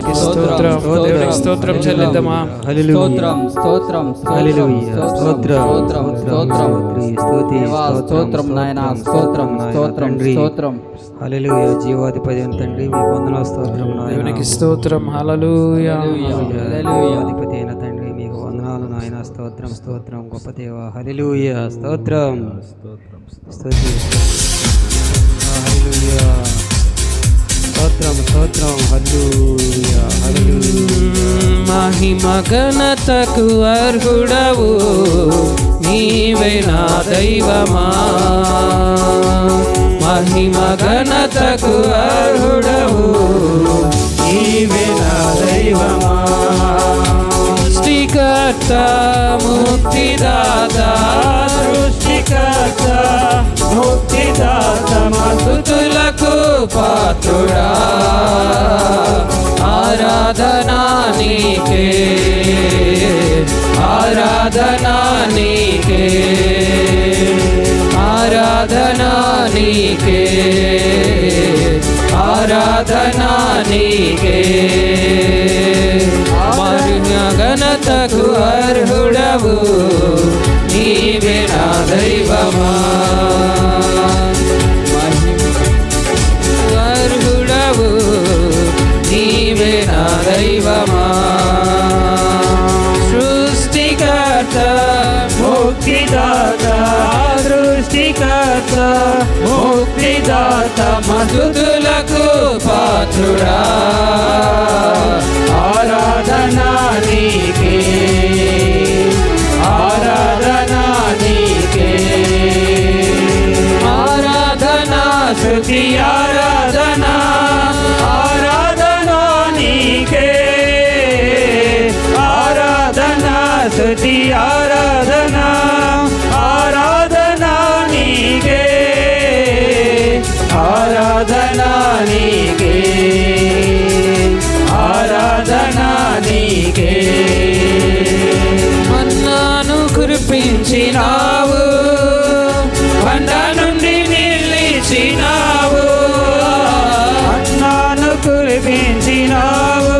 దేవునికి స్తోత్రం, దేవునికి స్తోత్రం చెల్లిద్దామా. స్తోత్రం స్తోత్రం స్తోత్రం నాయనా, స్తోత్రం స్తోత్రం స్తోత్రం. హల్లెలూయా. జీవాధిపతి తండ్రి మీకు వందనాలు, స్తోత్రం నాయనా. దేవునికి స్తోత్రం. హల్లెలూయా. జీవాధిపతి అయిన తండ్రి మీకు వందనాలు నాయన. స్తోత్రం స్తోత్రం గొప్ప దేవ. హల్లెలూయా. స్తోత్రం స్తోత్రం. హల్లెలూయా. స్తోత్రం స్తోత్రం. హల్లెలూయా హల్లెలూయా. మహిమ ఘనతకు అర్హుడవు నీవే నా దైవమా. మహిమ ఘనతకు అర్హుడవు నీవే నా దైవమా. సృష్టికర్త ముక్తిదాత, సృష్టికర్త ముక్తిదాత, స్తుతులకు పాత్రుడా. ఆరాధనా నీకే, ఆరాధనా నీకే, ఆరాధనా నీకే, ఆరాధనా నీకే. మహిమ ఘనతకు అర్హుడవు నీవే నా దైవమా. అర్హుడవు నీవే నా దైవమా. సృష్టికర్త ముక్తిదాత, సృష్టికర్త ముక్తిదాత, స్తుతులకు పాత్రుడా. ఆరాధనా నీకే, ఆరాధనా నీకే, ఆరాధనా స్తుతి ఆరాధనా, ఆరాధనా నీకే, ఆరాధనా స్తుతి ఆరాధనా, ఆరాధనా నీకే, ఆరాధనా నీకే, ఆరాధనా నీకే. మన్నాను కురిపించినావు, బండ నుండి నిలిచినావు. మన్నాను కురిపించినావు,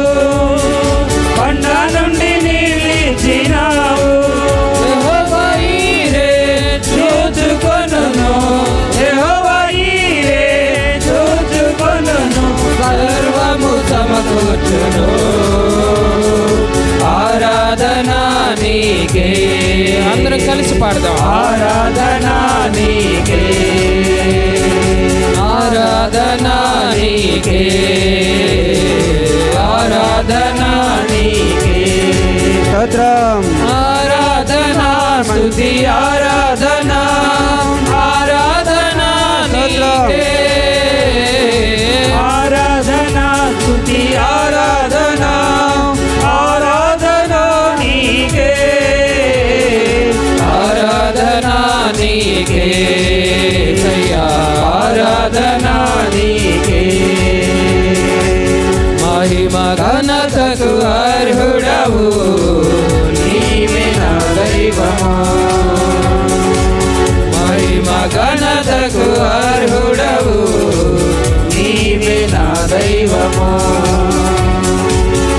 బండ నుండి నిలిచినావు. యెహోవా ఈరే చూచుకొనును, యెహోవా ఈరే చూచుకొనును, సర్వము సమకూర్చును. ఆరాధనా నీకే. అందరం కలిసి పాడదాం. ఆరాధనా నీకే, ఆరాధనా నీకే, ఆరాధనా నీకే. స్తోత్రం. ఆరాధనా స్తుతి ఆరాధనా, ఆరాధనా నీకే, ఆరాధనా స్తుతి ఆరాధనా, ఆరాధనా నీకే, ఆరాధనా నీకే, ఆరాధనా నీకే. మహిమ ఘనతకు అర్హుడవు నీవే నా దైవమా. మహిమ ఘనతకు అర్హుడవు నీవే నా దైవమా.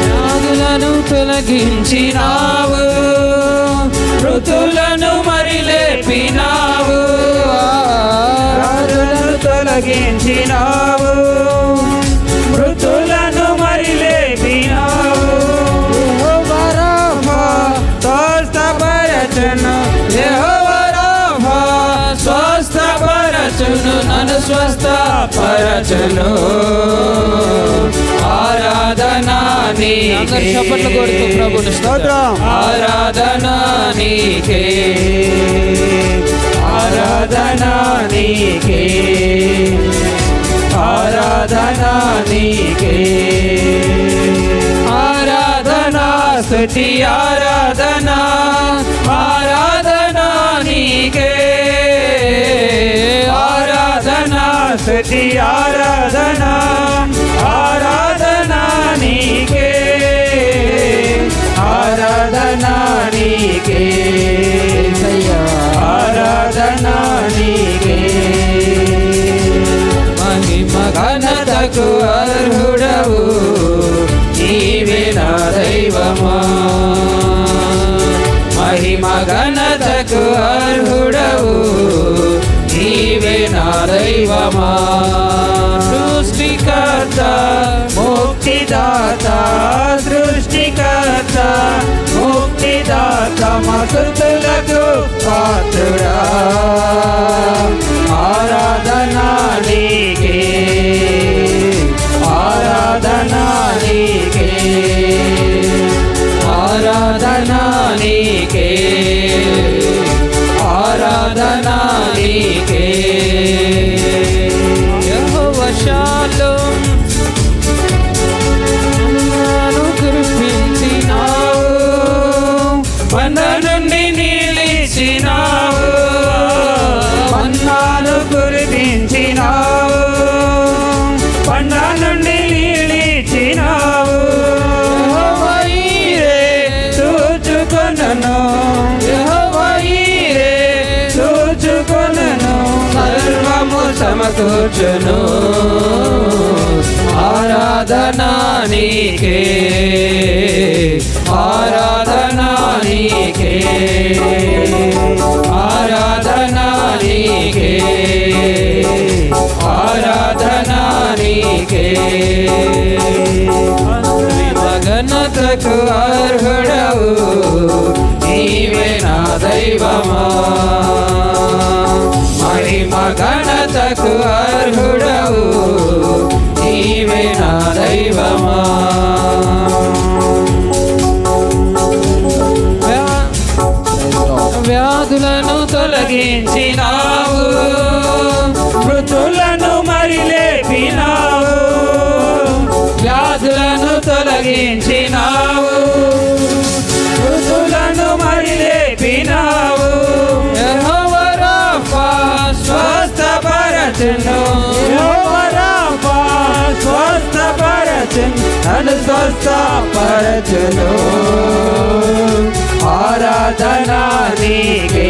వ్యాధులను తొలగించినావు, మృతులను మరి లేపినావు. వ్యాధులను తొలగించినావు, మృతులను మరి లేపినావు. యెహోవా రాఫా స్వస్థపరచును, యెహోవా రాఫా స్వస్థపరచును, నన్ను స్వస్థపరచును. ఆరాధనా నీకే, చప్పట్లు కొడుతూ ప్రభుని స్తోత్రం. ఆరాధనా నీకే, ఆరాధనా నీకే, ఆరాధనా నీకే, ఆరాధనా స్తుతి ఆరాధనా, ఆరాధనా నీకే, ఆరాధనా స్తుతి ఆరాధనా, ఆరాధనా నీకే, ఆరాధనా నీకే, ఆరాధనా నీకే. మహిమ ఘనతకు అర్హుడవు నీ దైవమా మహిమ ఘనతకు అర్హుడవు నీవే నా దైవమా సృష్టికర్త ముక్తిదాత సృష్టికర్త ముక్తిదాత మస్తుతులకు పాత్రుడా ఆరాధనా నీకే ఆరాధనా నీకే ఆరాధనా నీకే ఆరాధనా నీకే యెహోవా షాలోమ్ నన్ను కురిపించినావు బండ నుండి నిలిచినావు మన్నాను కురిపించినావు బండ నుండి నిలిచినావు యెహోవా ఈరే చూచుకొనను యెహోవా ఈరే చూచుకొనను సర్వము సమకూర్చును ఆరాధనా నీకే ఆరాధనా నీకే ఆరాధనా నీకే ఆరాధనా నీకే మగనతకు అర్హుడవు నీవే నా దైవమా మహిమ ఘనతకు అర్హుడవు నీవే నా దైవమా వ్యాధులను తొలగించినావు మృతులను మరి లేపినావు వ్యాధులను తొలగించినావు మృతులను మరి లేపినావు యెహోవా రాఫా స్వస్థపరచును యెహోవా రాఫా స్వస్థపరచును నన్ను స్వస్థపరచును ఆరాధనా నీకే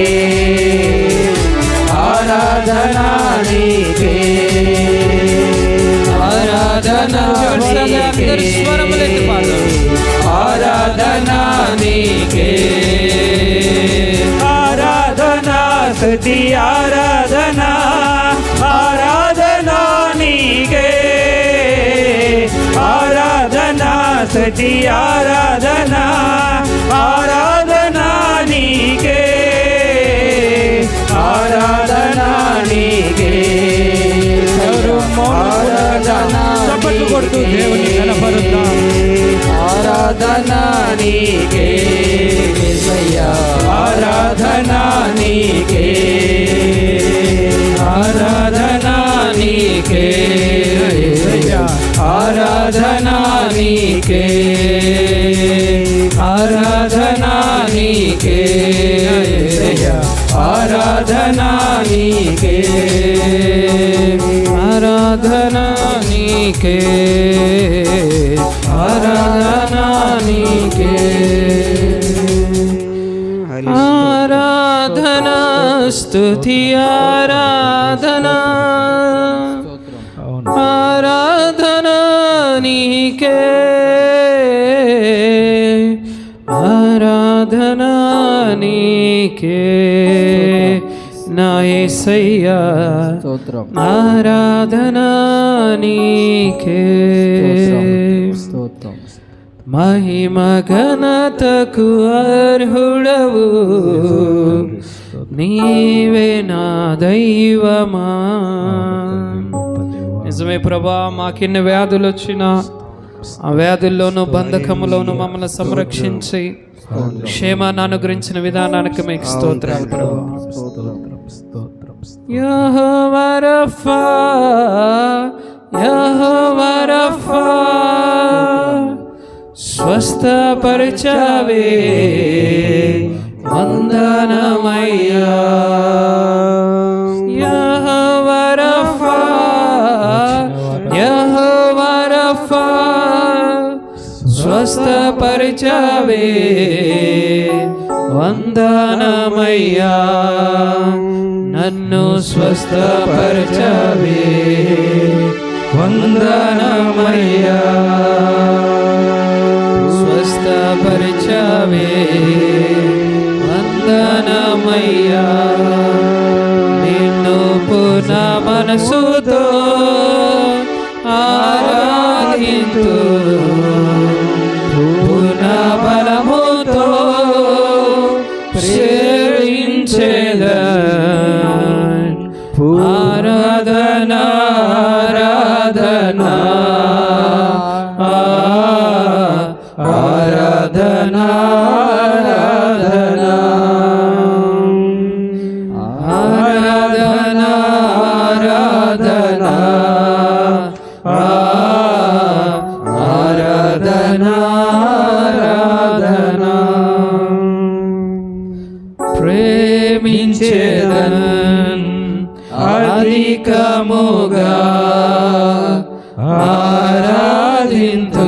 ఆరాధనా నీకే ఆరాధనా నీకే ఆరాధనా నీకే ఆరాధనా స్తుతి ఆరాధనా ఆరాధనా నీకే ఆరాధనా స్తుతి ఆరాధనా ఆరాధనా నీకే ఆరాధనా నీకే ఆరాధనా చప్పట్లు కొడుతూ దేవుని కనపరుద్దాం ఆరాధనా నీకే ఆరాధనా నీకే ఆరాధనా నీకే ఆరాధనా నీకే ఆరాధనా నీకే ఆరాధనా నీకే ఆరాధనా నీకే ఆరాధనా నీకే ఆరాధనా స్తుతి ఆరాధనా ఆరాధనా నీకే ఆరాధనా నీకే నా యేసయ్యా స్తోత్రం ఆరాధనా నీకే స్తోత్రం మహిమ ఘనతకు అర్హుడవు నీవే నా దైవమా నిజమే ప్రభా మాకెన్ని వ్యాధులు వచ్చినా ఆ వ్యాధుల్లోనూ బంధకములోనూ మమ్మల్ని సంరక్షించి క్షేమాన్ని అనుగ్రహించిన విధానానికి మీకు స్తోత్రాలు ప్రభా యెహోవా రఫా యెహోవా రఫా స్వస్థపరచవే వందనమయ్యా యెహోవా రఫా యెహోవా రఫా స్వస్థపరచవే వందనమయ్యా నన్ను స్వస్థపరచవే వందనమయ్యా వందనమయ్యా నిన్ను పూర్ణ మనసుతో ఆరాధింతు పూర్ణ బలముతో సేవించేదా ఆరాధన ఆరాధన ఆరాధన ఆరాధన ఆరాధన ఆరాధన ఆరాధన ప్రేమించేదన్ అధికముగా ఆరాధింతు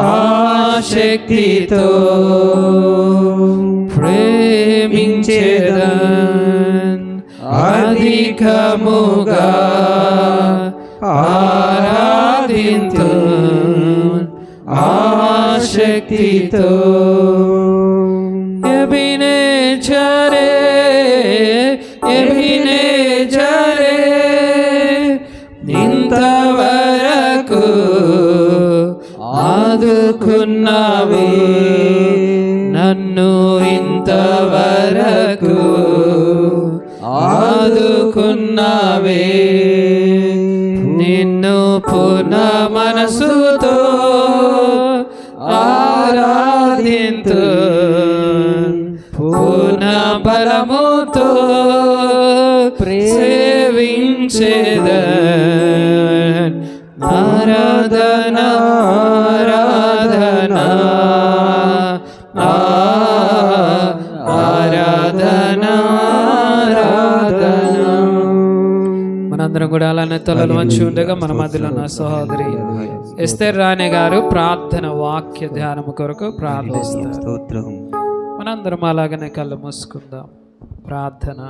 ఆశక్తితో ప్రేమించేదన్ అధికముగా ఆరాధింతు ఆశక్తితో ఎబినేజరే ఎబినేజరే ఇంతవరకు ఆదుకున్నావే నన్ను ఇంతవరకు ఆదుకున్నావే నిన్ను పూర్ణ మనసుతో ఆరాధింతు పూర్ణ బలముతో సేవించేదన్ ఆరాధన ఆరాధన ఆరాధన ఆరాధన. మనందరం కూడా అలానే తలలు వంచి ఉండగా మన మధ్యలో నా సహోదరి ఎస్తేర్ రాణి గారు ప్రార్థన వాక్య ధ్యానము కొరకు ప్రార్థిస్తారు. స్తోత్రం. మనందరం అలాగనే కళ్ళు మూసుకుందాం. ప్రార్థన.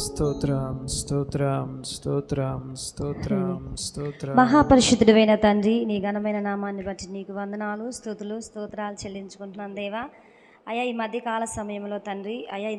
స్తోత్రం స్తోత్రం స్తోత్రం స్తోత్రం స్తోత్రం. మహాపరిశుద్ధుడైన తండ్రి, నీ ఘనమైన నామాన్ని బట్టి నీకు వందనాలు, స్తుతులు, స్తోత్రాలు చెల్లించుకుంటున్నాను దేవా. అయ్యా, ఈ మధ్యకాల సమయంలో తండ్రి, అయ్యా